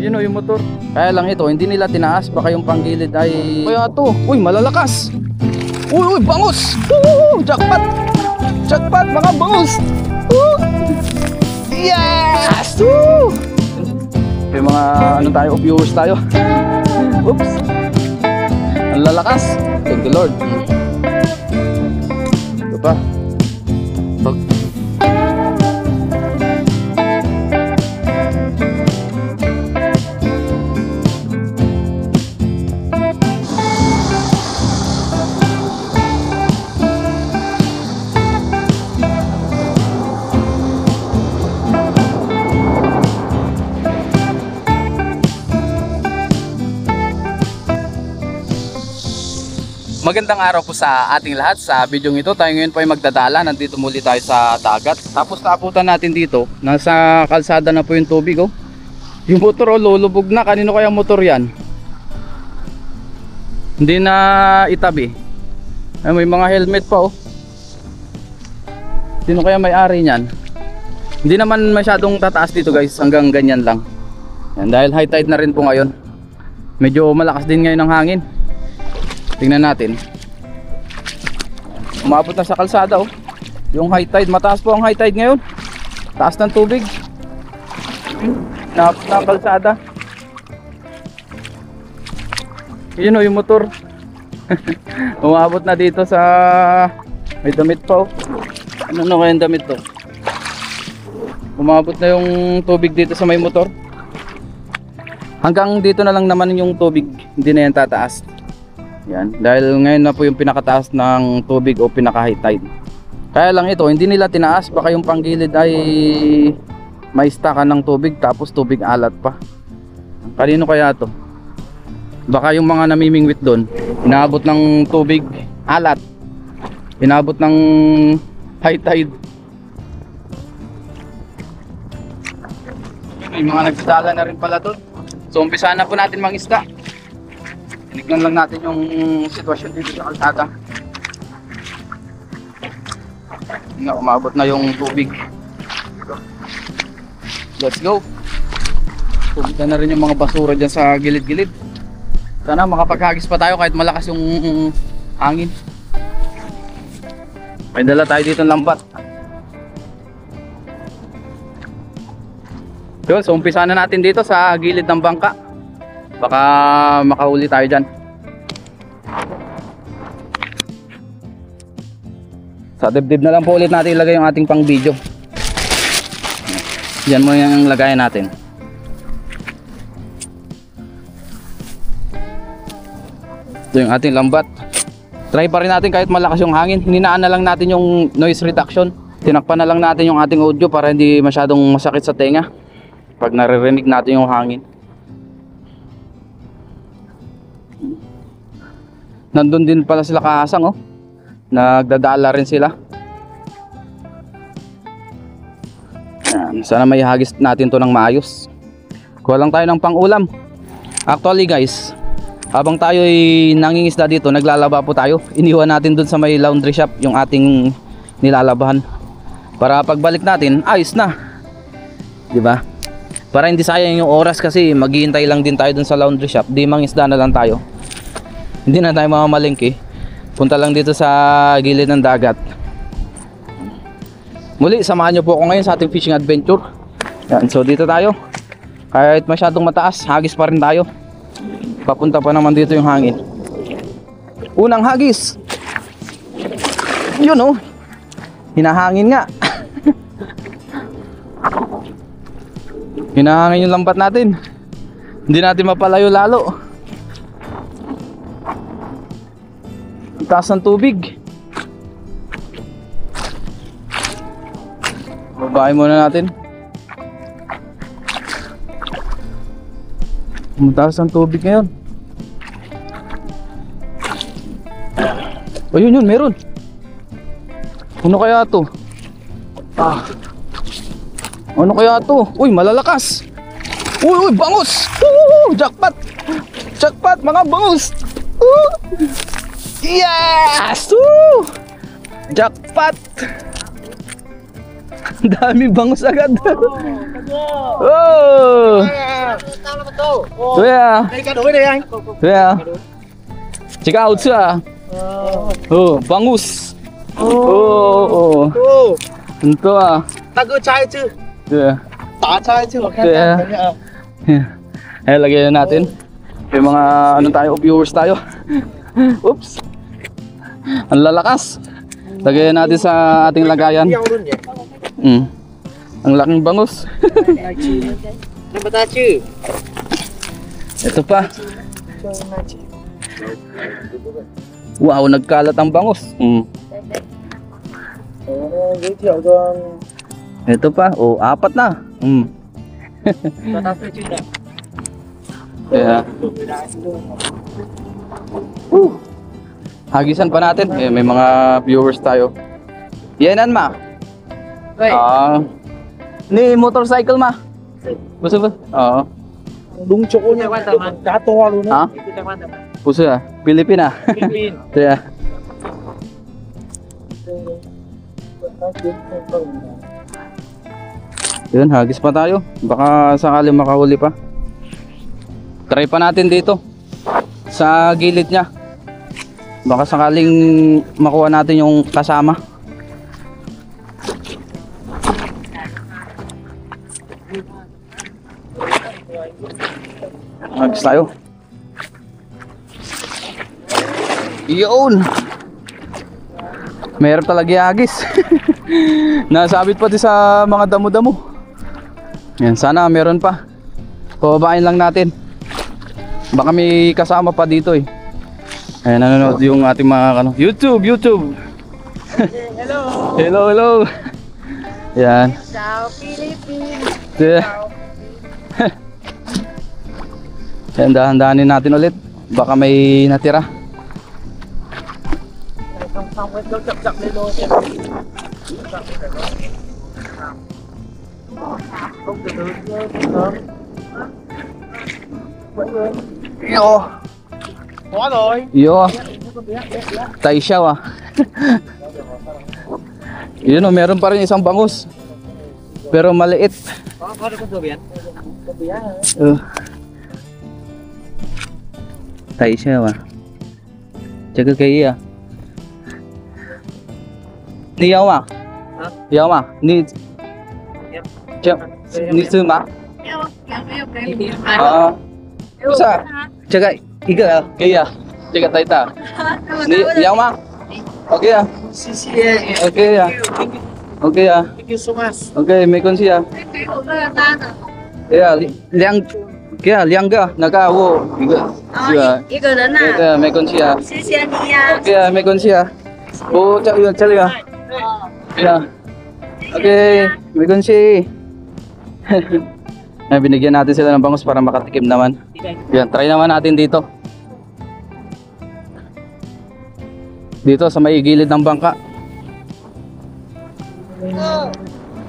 Yun o yung motor. Kaya lang ito, hindi nila tinaas. Baka yung panggilid ay... Kaya to. Uy, malalakas. Uy, bangus. Jackpot. Jackpot, mga bangus. Yes. Yung mga ano tayo, viewers tayo. Oops. Ang lalakas. Thank you Lord. Ito pa. Magandang araw po sa ating lahat. Sa video ito tayo ngayon po ay magdadala. Nandito muli tayo sa dagat. Tapos naabutan natin dito, nasa kalsada na po yung tubig oh. Yung motor oh, lulubog na. Kanino kaya motor yan? Hindi na itabi. Ay, may mga helmet pa oh. Sino kaya may-ari niyan? Hindi naman masyadong tataas dito guys, hanggang ganyan lang. Yan, dahil high tide na rin po ngayon. Medyo malakas din ngayon ang hangin. Tingnan natin. Umabot na sa kalsada oh. Yung high tide, mataas po ang high tide ngayon. Taas ng tubig. Napos na ang kalsada. Yun oh yung motor. Umabot na dito sa... May damit pa oh. Ano kaya yung damit to? Umabot na yung tubig dito sa may motor. Hanggang dito na lang naman yung tubig. Hindi na yan tataas. Yan, dahil ngayon na po yung pinakataas ng tubig o pinaka high tide. Kaya lang ito, hindi nila tinaas. Baka yung panggilid ay may stockan ng tubig, tapos tubig alat pa. Kanino kaya to? Baka yung mga namimingwit doon, inaabot ng tubig alat, inaabot ng high tide. May mga nagsadala na rin pala doon. So umpisa na po natin mangisda. Tinignan lang natin yung sitwasyon dito sa kalsada. Nga, umabot na yung tubig. Let's go. Pumunta na rin yung mga basura dyan sa gilid-gilid. Sana makapaghagis pa tayo kahit malakas yung hangin. May dala tayo dito ng lambat. Yun, so umpisa na natin dito sa gilid ng bangka. Baka makahuli tayo dyan. Sa dibdib na lang po ulit natin ilagay yung ating pang video. Diyan mo yung lagayan natin. Ito yung ating lambat. Try pa rin natin kahit malakas yung hangin. Hininaan na lang natin yung noise reduction. Tinakpan na lang natin yung ating audio para hindi masyadong masakit sa tenga pag naririnig natin yung hangin. Nandun din pala sila kahasang oh. Nagdadala rin sila. Ayan, sana may hagis natin to ng maayos. Kuha lang tayo ng pang-ulam. Actually guys, habang tayo ay nangingisda dito, naglalaba po tayo. Iniwan natin dun sa may laundry shop yung ating nilalabahan. Para pagbalik natin, ayos na. Diba? Para hindi sayang yung oras kasi maghihintay lang din tayo dun sa laundry shop. Di mangisda na lang tayo. Hindi na tayo mamamalingki. Punta lang dito sa gilid ng dagat. Muli, samahan nyo po ako ngayon sa ating fishing adventure. Yan, so dito tayo. Kahit masyadong mataas, hagis pa rin tayo. Papunta pa naman dito yung hangin. Unang hagis. Yun oh. Hinahangin nga. Hinahangin yung lambat natin. Hindi natin mapalayo lalo. Taas ng tubig. Babae muna natin. Mataas ang tubig ngayon. O yun, meron. Ano kaya to? Ano kaya to? Uy, malalakas. Uy, bangus. Jackpot. Jackpot, mga bangus. Yes! Jackpot! Daming bangus agad. Oh! Kuya. Kuya. Check out siya. Oh, bangus. Oh. Ito ah. Yeah. Yeah. Eh, lagyan na natin. May mga ano tayo, viewers tayo. Oops. Ang lalakas. Lagyan natin sa ating lagayan. Ang laking bangus. Ito pa. Wow, nagkalat ang bangus. Ito pa. Oh, 4 na. Yeah. Hagisan pa natin. Eh, may mga viewers tayo. Yanan ma. Ni motorcycle ma. Gusto ba? Oo. Đúng chỗ nha, cá to luôn hả? Puso à? Philippines à? Philippines. Yeah. Yun, hagis pa tayo. Baka sakali makahuli pa. Try pa natin dito sa gilid niya. Baka sakaling makuha natin yung kasama. Hagis tayo. Yun. Meron talaga hagis. Nasabit pati sa mga damo-damo. Yan, sana meron pa. Pababain lang natin. Baka may kasama pa dito eh. Ayan, nanonood yung ating mga YouTube. Hello. Yan. Ciao Philippines. Yeah. Yan, dahan-dahanin natin ulit. Baka may natira. Yo. Yo. Tay siya ah. Yun o, meron pa rin isang bangus. Pero maliit. Tay siya ah. Tsaka kaya. Ni yêu mà? Hả? Yêu mà? Ni chậm ni sư mà? Sa Tsaka iga kaya. Tsaka taita. Ni yêu mà? Okay à? Okay à? Okay à? Thank you so much. Okay, mấy con gì à? Yeah, liang kia liang cái naga wo iga. 一个人呐。 Okay, mấy con gì à? 谢谢你呀。 Okay, mấy con gì à? Oh, chali à? Yeah. Okay, may kunsi. Binigyan natin sila ng bangus para makatikim naman. Yan, try naman natin dito. Dito sa may gilid ng bangka.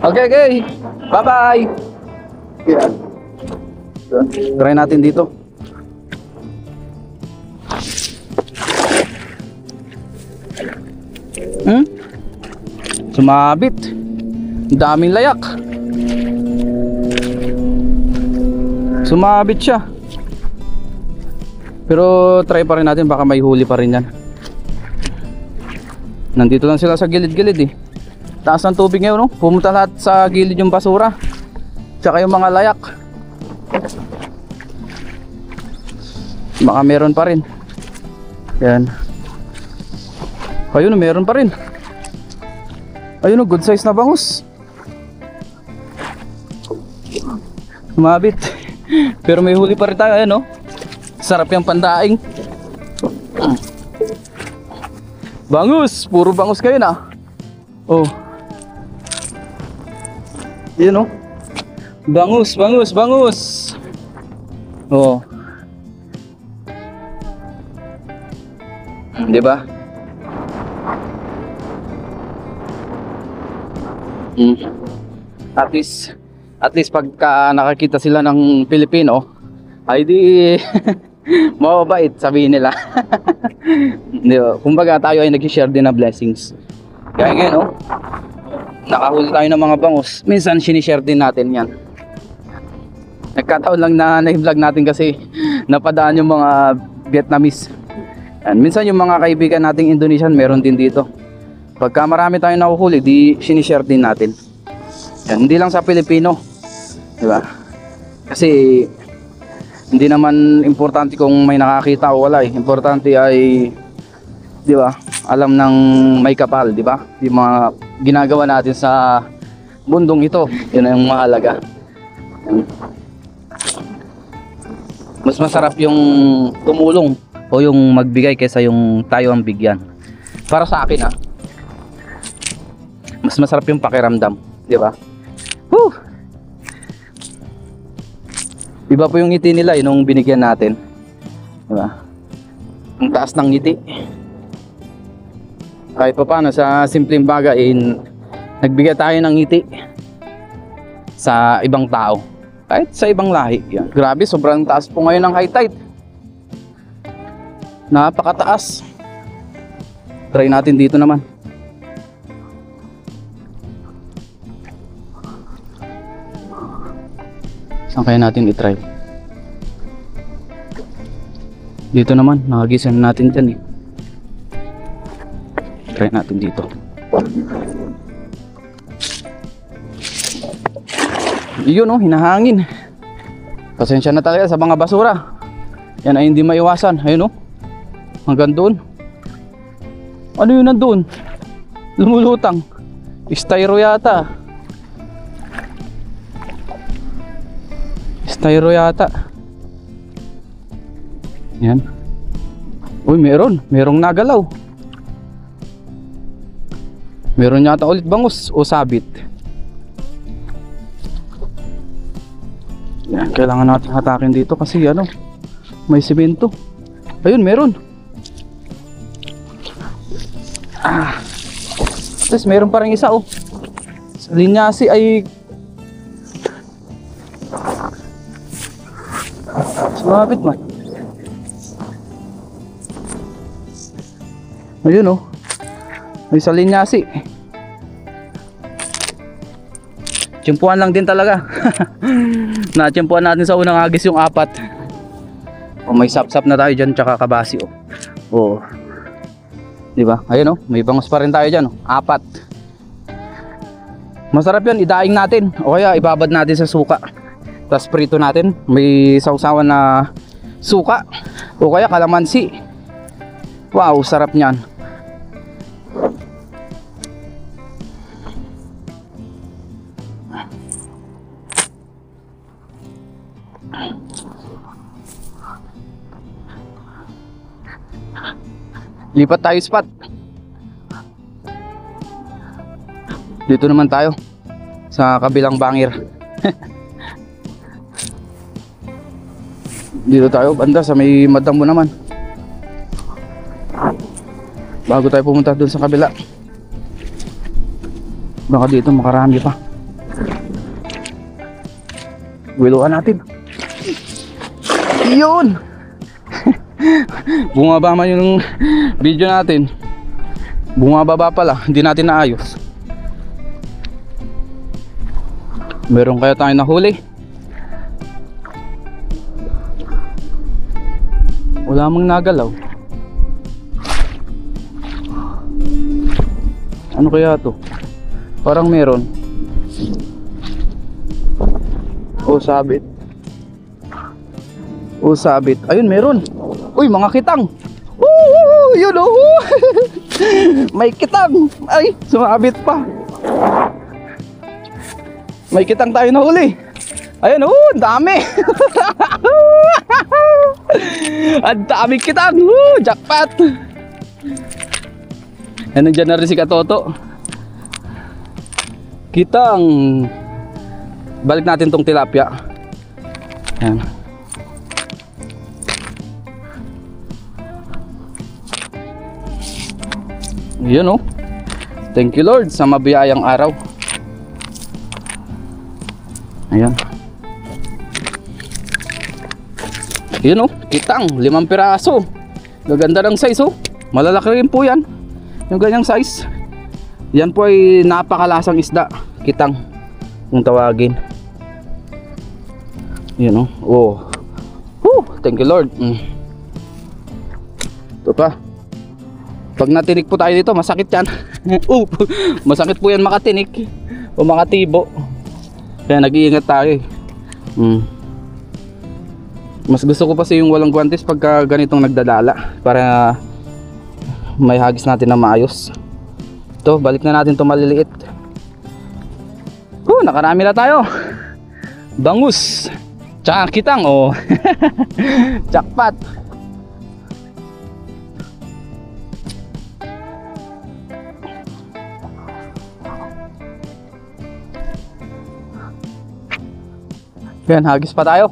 Okay. Bye-bye. Yeah. Try natin dito. Sumabit. Daming layak. Sumabit siya. Pero try pa rin natin, baka may huli pa rin yan. Nandito lang sila sa gilid-gilid eh. Taas ng tubig ngayon, no? Pumunta lahat sa gilid yung basura. Tsaka yung mga layak. Baka meron pa rin. Yan. Ayun, meron pa rin. Ayun, good size na bangus. Sumabit. Pero may huli pa rin tayo, ayan, no? Sarap yung pandaing. Bangus, puro bangus kayo na. Oh. Yun, no? Bangus. Oh. Di ba? At least pagka nakakita sila ng Pilipino, ay di mababait, sabihin nila. Kumbaga tayo ay nag-share din na blessings. Kaya ngayon, oh, nakahuli tayo ng mga bangus. Minsan sinishare din natin yan. Nagkataon lang na na-vlog natin kasi napadaan yung mga Vietnamese. And minsan yung mga kaibigan nating Indonesian meron din dito. Pagka marami tayong nakuhuli, di sinishare din natin. Yan, hindi lang sa Pilipino, diba? Kasi hindi naman importante kung may nakakita o wala eh. Importante ay, diba, alam ng may kapal, diba? Yung mga ginagawa natin sa mundong ito, yun ang mahalaga. Mas masarap yung tumulong o yung magbigay kaysa yung tayo ang bigyan. Para sa akin mas masarap yung pakiramdam, di ba? Woo! Iba po yung ngiti nila nung binigyan natin, di ba? Ang taas ng ngiti. Kahit pa paano sa simpleng bagay, nagbigay tayo ng ngiti sa ibang tao. Kahit sa ibang lahi. Yan. Grabe, sobrang taas po ngayon ng high tide. Napakataas. Try natin dito naman. Saan kaya natin i-try? Dito naman, nakagisan natin dyan eh. Try natin dito. Yun oh, hinahangin. Pasensya na talaga sa mga basura. Yan ay hindi maiwasan. Ayun oh, hanggang doon. Ano yun nandun? Lumulutang. Styro yata. Styro yata. Yan. Uy, merong nagalaw. Meron yata ulit bangus o sabit. Yan, kailangan natin hatakin dito kasi ano, may semento. Ayun, meron. Tapos meron pa rin isa oh. Sa linyasi ay sumapit man. Ayun oh. May sa linyasi. Tiyempuan lang din talaga. Na-tiyempuan natin sa unang agis yung 4. O may sap-sap na tayo dyan tsaka kabasi oh. Oh. Diba? Ayun oh, may bangus pa rin tayo dyan oh. 4. Masarap yan, idaing natin. O kaya ibabad natin sa suka. Tapos prito natin. May sausawan na suka. O kaya kalamansi. Wow, sarap niyan. Lipat tayo spot. Dito naman tayo sa kabilang bangir. Dito tayo banda sa may madam mo naman. Bago tayo pumunta dun sa kabila. Baka dito makarami pa. Wiluan natin. Yun. Bumaba man yung video natin. Bumababa pala, hindi natin naayos. Meron kaya tayong nahuli? Wala mang nagalaw. Ano kaya to? Parang meron. O sabit. O sabit. Ayun, meron. Uy, mga kitang. Yun oh. May kitang. Ay, sumabit pa. May kitang tayo nahuli. Ayun oh, dami. Ang dami kitang. Jackpot. Nandiyan na rin si Katoto. Kitang. Balik natin tong tilapia. Ayan. Yun oh. Thank you Lord sa mabiyayang araw. Ayan. Yun oh, kitang 5 piraso. Gaganda ng size oh. Malalaki rin po yan. Yung ganyang size. Yan po ay napakalasang isda, kitang kung tawagin. Yun oh. Woo, thank you Lord. Ito pa. Pag natinik po tayo dito, masakit yan. Masakit po yan makatinik o makatibo. Kaya nag-iingat tayo. Mas gusto ko kasi yung walang guwantes pagka ganitong nagdadala, para may hagis natin na maayos. Ito, balik na natin ito maliliit. Nakarami na tayo. Bangus tsaka kitang jackpot. Yan, hagis pa tayo.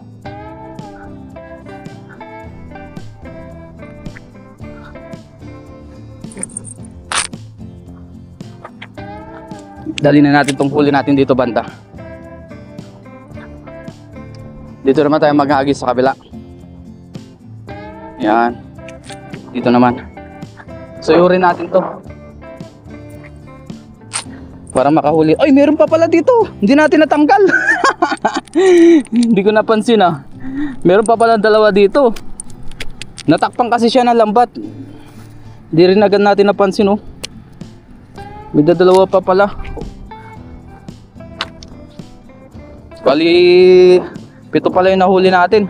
Dali na natin itong huli natin dito banda. Dito naman tayo maghagis sa kabila. Yan. Dito naman. Suyurin natin to para makahuli. Ay, meron pa pala dito. Hindi natin natanggal. Hindi ko napansin Meron pa pala dalawa dito. Natakpan kasi siya ng lambat. Hindi rin agad natin napansin May dalawa pa pala. Bali 7 pala yung nahuli natin.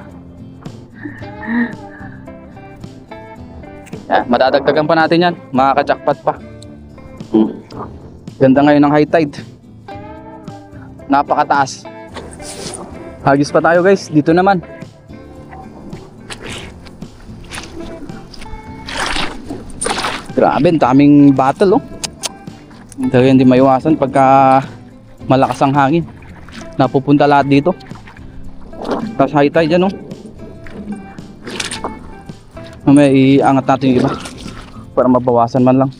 Madadagdagan pa natin yan. Makaka-jackpot pa. Ganda ngayon ng high tide. Napakataas. Hagis pa tayo guys. Dito naman. Grabe, daming battle hindi maiwasan pagka malakas ang hangin. Napupunta lahat dito. Tapos high tide yan May iangat natin yung iba para mabawasan man lang.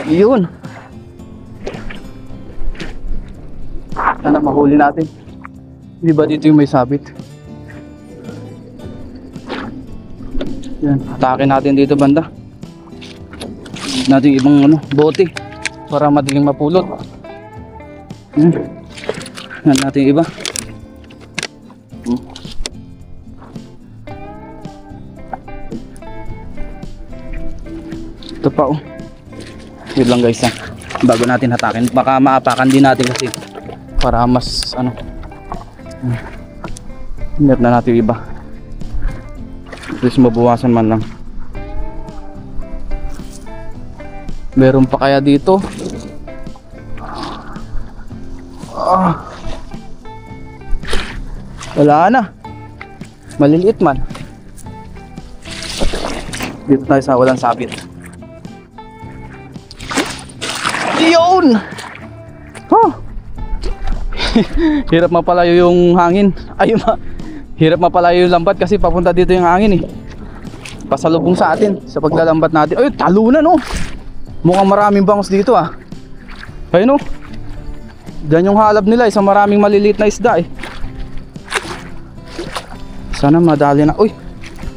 Yun. Sana mahuli natin. Hindi ba dito yung may sabit? Yan, atake natin dito banda. Natin ibang bote para madaling mapulot. Yan natin iba. Ito pa Yun lang guys bago natin hatakin. Baka maapakan din natin kasi para mas Hinat na natin iba. At least mabawasan man lang. Meron pa kaya dito? Wala na. Maliliit man. Dito tayo sa walang sabit. Yun! Hirap mapalayo yung hangin. Hirap mapalayo yung lambat kasi papunta dito yung hangin pasalubong sa atin sa paglalambat natin. Ay, talunan mukhang maraming bangus dito ayun Diyan yung halab nila sa maraming maliliit na isda Sana madali na. Uy,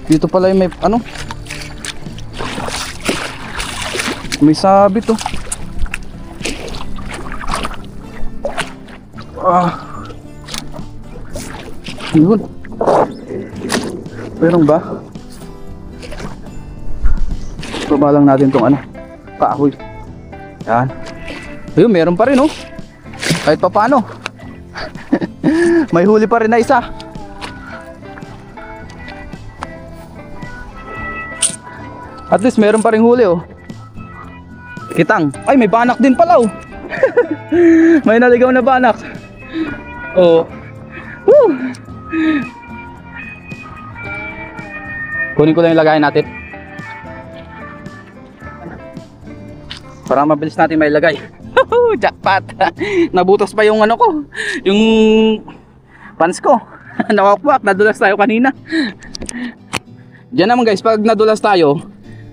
dito pala yung may may sabit Yun. Meron ba? Baba lang natin tong kahoy. Yan. Ayun, meron pa rin kahit pa paano. May huli pa rin na isa. At least meron pa rin huli Kitang. Ay, may banak din pala May naligaw na banak. Woo! Kunin ko lang yung lagayan natin para mabilis natin may lagay. Jackpot. Nabutas pa yung ko, yung pants ko. Nawakwak, nadulas tayo kanina. Diyan naman guys, pag nadulas tayo,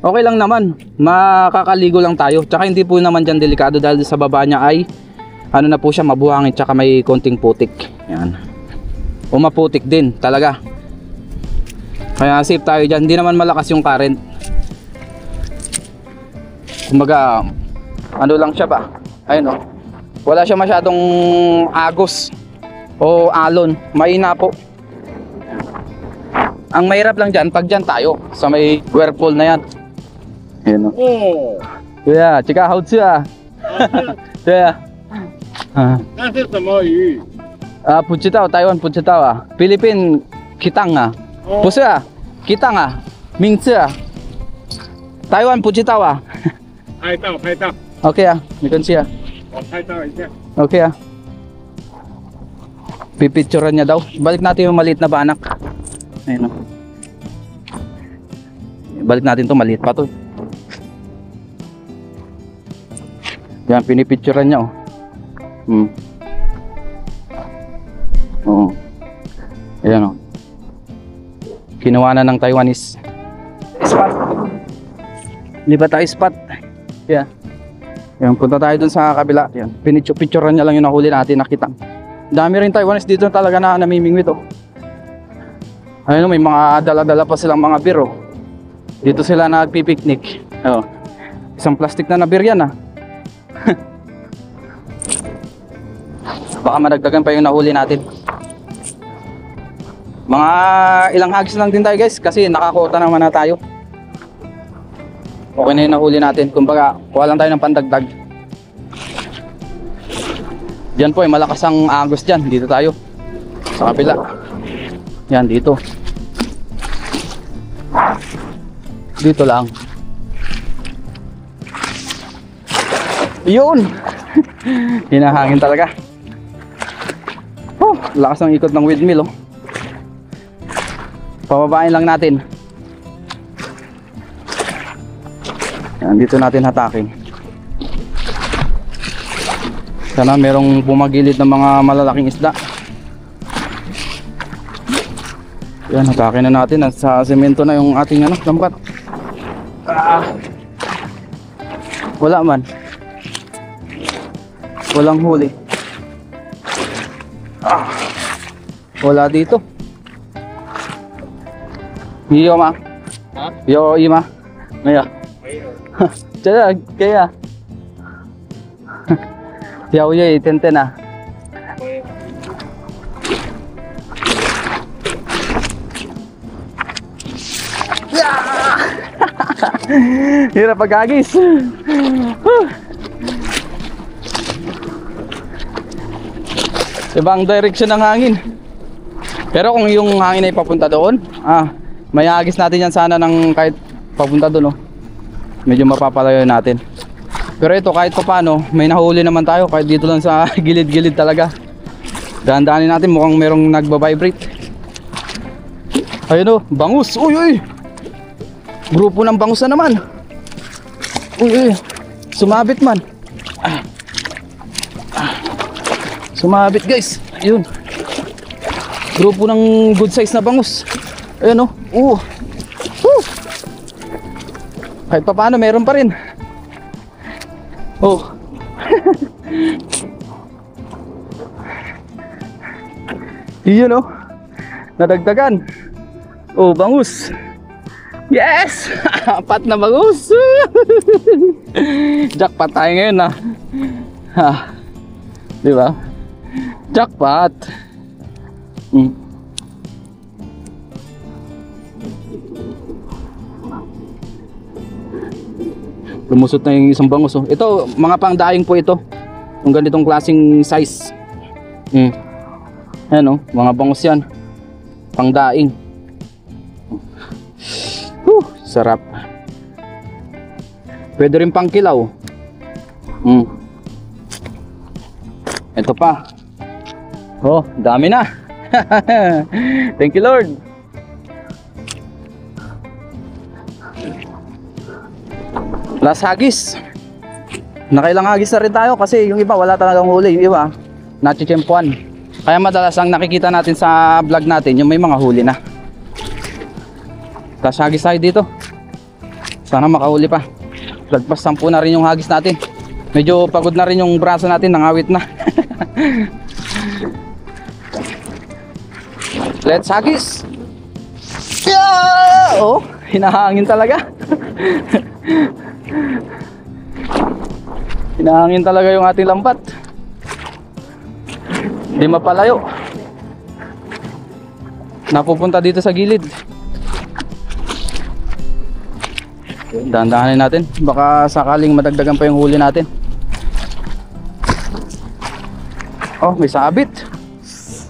okay lang naman, makakaligo lang tayo. Tsaka hindi po naman dyan delikado dahil sa baba niya ay na po siya, mabuhangin, tsaka may konting putik. Yan. O maputik din talaga. Kaya safe tayo dyan. Hindi naman malakas yung current. Kumbaga Ano lang siya ba? Ayun, oh. Wala siya masyadong agos o alon. Mahina po. Ang mahirap lang dyan, pag dyan tayo sa may whirlpool na yan. Ayun, oh. Oh. Yeah, chika hao siya. Yeah. 那是什么鱼？ 不知道，台湾不知道啊。菲律宾 kitang 啊，不是啊，kitang 啊，名字啊。台湾不知道啊。拍到拍到， OK 啊，没关系啊。我拍到一下。 Okay ah. Pipicturean niya daw. Balik natin yung maliit na banak. Ayun oh. Balik natin to, maliit pa to. Yan, pinipicturean niya oh. Oo. Ayan oh. Kinuha na ng Taiwanese spot. Lipat tayo spot. Yeah. Yan, punta tayo dun sa kabila. Yan, pinicturean niya lang yung nahuli natin, nakita. Dami rin Taiwanese dito talaga na namimingwit oh. Ayun, may mga dala-dala pa silang mga beer oh. Dito sila nagpipiknik. Oh. Isang plastic na beer yan ah. Baka madagdagan pa yung nahuli natin. Mga ilang hagis lang din tayo guys, kasi nakakota naman na tayo. Okay na yung nahuli natin. Kumbaga, kuha lang tayo ng pandagdag. Diyan po ay malakas ang agos dyan. Dito tayo. Sa kapila. Yan, dito. Dito lang. Yun! Hinahangin talaga. Oh, lakas ng ikot ng windmill oh. Pababain lang natin. Yan, dito natin hatakin. Sana merong bumagilid ng mga malalaking isda. Yan, hatakin na natin. Sa semento na yung ating ano, lambat. Wala man. Walang huli. Wala dito. Iyo ma. Yo ima. Maya. Jadi kaya. Tiao ye tenten ah. Hirap pagkagis. Ibang direction ng hangin. Pero kung yung hangin ay papunta doon, may agis natin yan sana ng kahit papunta doon oh. Medyo mapapalayo natin. Pero ito kahit pa paano, may nahuli naman tayo kahit dito lang sa gilid-gilid talaga. Dahan-dahanin natin, mukhang merong nagba-vibrate. Ayun oh, bangus. Uy, uy. Grupo ng bangus na naman. Uy, uy. Sumabit man. Sumabit guys. Ayun. Grupo ng good size na bangus. Ayun oh. Kahit pa paano meron pa rin. Oh. Iyon oh. Nadagdagan. Oh, bangus. Yes! Apat na bangus. Jackpot tayo ngayon ah. Di ba? Jackpot. Lumusot na yung isang bangus oh. Ito, mga pangdaing po ito. Yung ganitong klaseng size. Ayan oh, mga bangus yan. Pangdaing. Sarap. Pwede rin pang kilaw. Ito pa. Oh, dami na. Thank you Lord. Last hagis. Nakailang hagis na rin tayo kasi yung iba wala talagang huli. Yung iba nachichempuan. Kaya madalas ang nakikita natin sa vlog natin yung may mga huli na. Last hagis tayo dito. Sana makahuli pa. Lagpas 10 na rin yung hagis natin. Medyo pagod na rin yung braso natin, nangawit na. Let's hagis. Yeah! Oh, hinahangin talaga. Hinahangin talaga yung ating lambat. Hindi mapalayo. Napupunta dito sa gilid. Dahan-dahanin natin. Baka sakaling madagdagan pa yung huli natin. Oh, may sabit.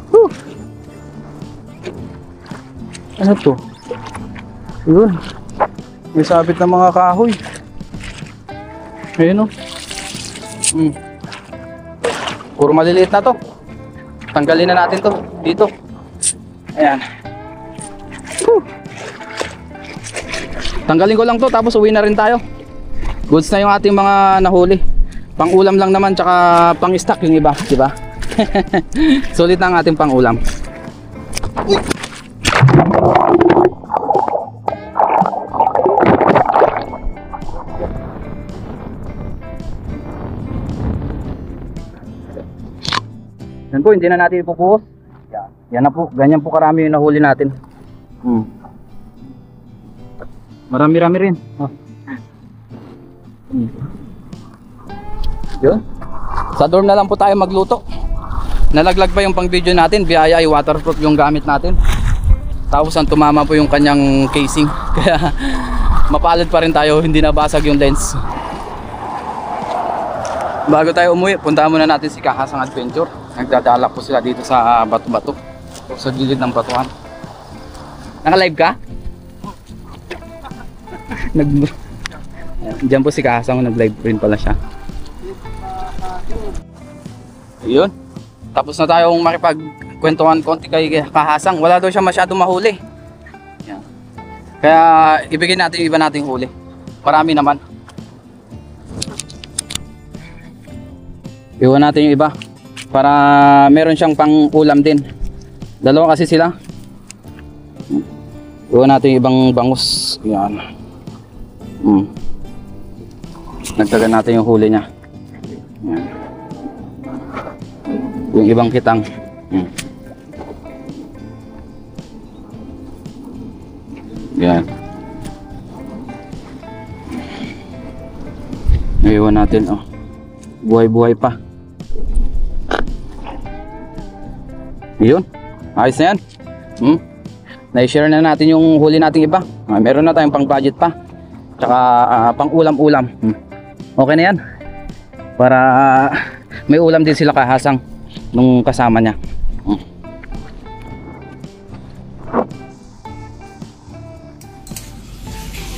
Whew. Ano to? Yun. May sabit na mga kahoy. Ayun o. Puro maliliit na to. Tanggalin na natin to. Dito. Ayan. Whew. Tanggalin ko lang to tapos uwi na rin tayo. Goods na yung ating mga nahuli. Pang ulam lang naman tsaka pang stock yung iba, di ba? Sulit na ang ating pang ulam. Yan po, hindi na natin ipupuhos. Yan na po, ganyan po karami yung nahuli natin. Marami-rami rin. Yun. Sa dorm na lang po tayo magluto. Nalaglag pa yung pang video natin. Biyaya ay waterproof yung gamit natin. Tapos ang tumama po yung kanyang casing. Kaya mapalad pa rin tayo. Hindi nabasag yung lens. Bago tayo umuwi, puntahan muna natin si Kahasang Adventure. Nagdadala po sila dito sa bato-bato. Sa gilid ng batuhan. Naka-live ka? Diyan po si Kahasang, nag-live rin pala siya. Ayun. Tapos na tayong makipagkwentuhan konti kay Kahasang. Wala daw siya masyadong mahuli. Yan. Kaya ibigay natin yung iba nating huli. Marami naman. Iwan natin yung iba para meron siyang pang ulam din. Dalawa kasi sila. Iwan natin yung ibang bangus. Yan. Nagtagan natin yung huli niya. Yan. Yung ibang kitang. Yan. Iwan natin, oh. Buhay-buhay pa. Yun. Ayos na yan. Na-share na natin yung huli nating iba. Meron na tayong pang budget pa. Tsaka pang ulam-ulam. Okay na yan. Para may ulam din sila Kahasang nung kasama niya.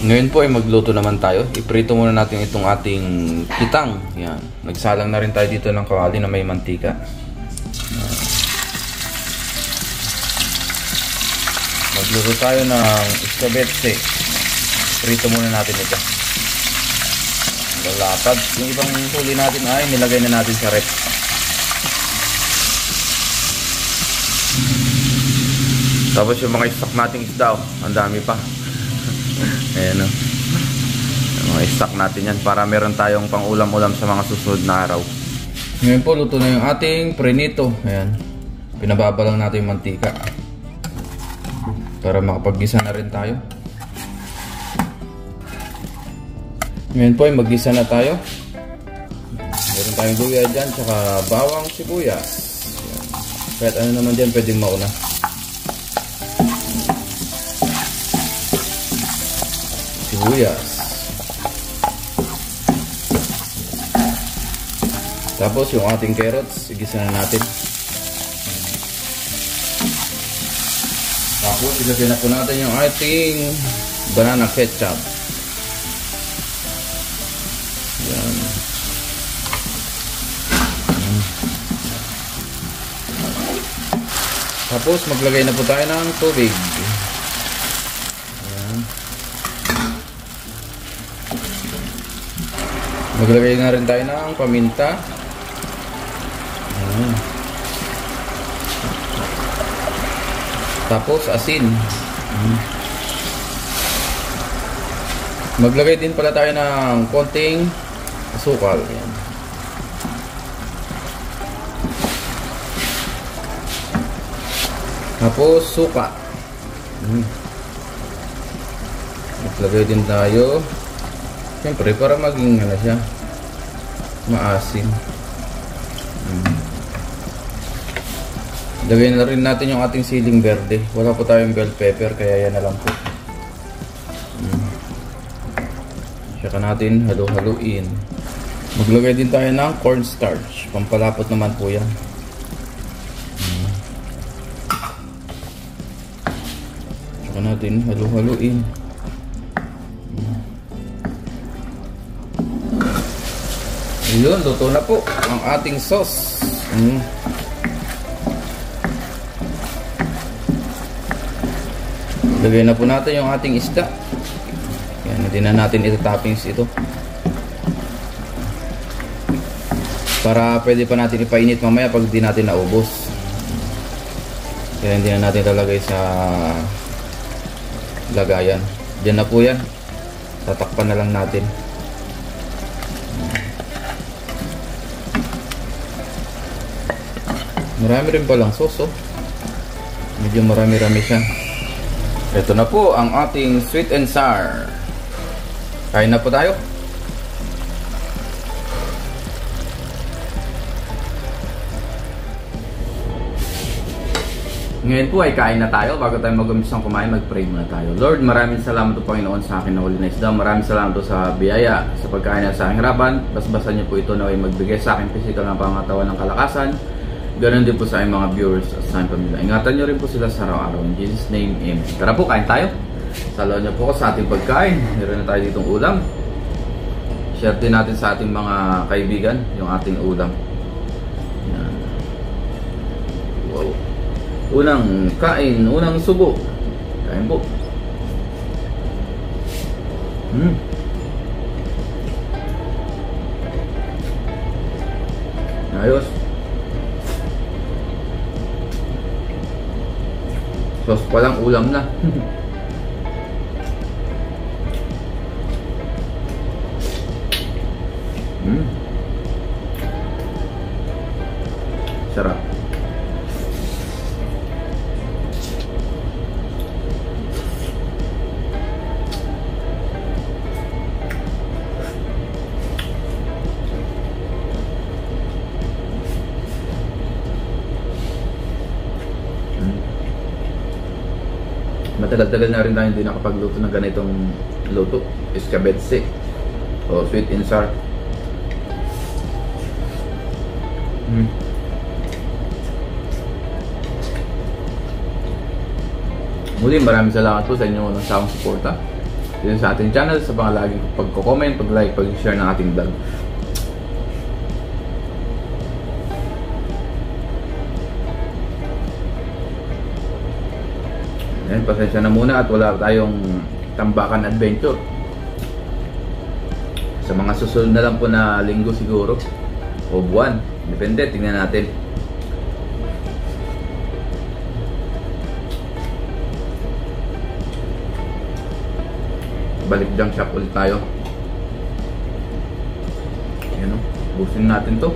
Ngayon po ay magluto naman tayo. Iprito muna natin itong ating kitang. Yan. Nagsalang na rin tayo dito ng kawali na may mantika. Magluto tayo ng iskabetse. Iprito muna natin ito. Lalapad. Yung ibang huli natin ay nilagay na natin sa rep. Tapos yung mga stock nating isda, ang dami pa. Ayan o. Mga stock natin yan para meron tayong pang ulam-ulam sa mga susunod na araw. Ngayon po luto na yung ating prenito. Ayan. Pinababa lang natin yung mantika para makapaggisa na rin tayo. Ngayon po ay maggisa na tayo. Meron tayong luya dyan tsaka bawang sibuyas. Ayan. Kahit ano naman dyan pwedeng mauna. Sibuyas. Tapos yung ating carrots, igisa na natin. Tapos ilagay na po natin yung ating banana ketchup. Yan. Tapos maglagay na po tayo ng tubig. Maglagay na rin tayo ng paminta. Tapos asin. Maglagay din pala tayo ng konting asukal. Yan. Tapos suka. Maglagay din tayo. Siyempre para maging ano siya, maasim. Lagay na rin natin yung ating siling verde. Wala po tayong bell pepper kaya yan na lang po. Saka natin halo-haluin. Maglagay din tayo ng cornstarch. Pampalapot naman po yan. Saka natin halo-haluin. Ayun, luto na po ang ating sauce. Lagay na po natin yung ating isda. Yan, hindi na natin ito-toppings ito. Para pwede pa natin ipainit mamaya pag hindi natin naubos. Kaya hindi na natin ilalagay sa lagayan. Diyan na po yan. Tatakpan na lang natin. Marami rin palang sauce, oh. Medyo marami-rami siya. Ito na po ang ating sweet and sour. Kain na po tayo. Ngayon po ay kain na tayo. Bago tayo mag-umpisang kumain, mag-pray muna tayo. Lord, maraming salamat po Panginoon sa akin na huli na isda. Maraming salamat po sa biyaya, sa pagkain na sa aking harapan. Basbasan niyo po ito na ay magbigay sa akin physical na pangatawan ng kalakasan. Ganon din po sa aking mga viewers at sa aking pamilya. Ingatan nyo rin po sila sa araw-araw. In Jesus' name, amen. Tara po, kain tayo. Salaw niyo po sa ating pagkain. Meron na tayo ditong ulam. Share din natin sa ating mga kaibigan yung ating ulam. Yan. Wow. Unang kain, unang subo. Kain po. Ayos. Sauce pa lang, ulam na. Sarap. Matagal-tagal na rin tayo hindi nakapagluto ng ganitong luto, escabeche o sweet and sour. Muli, maraming salamat po sa inyo ng sawang suporta dito sa ating channel, sa mga laging pagko-comment, pag-like, pag-share ng ating vlog. Ayan, pasensya na muna at wala tayong tambakan adventure. Sa mga susunod na lang po na linggo siguro o buwan, depende, tingnan natin. Balik junk shop ulit tayo. Ayan o, busin natin to.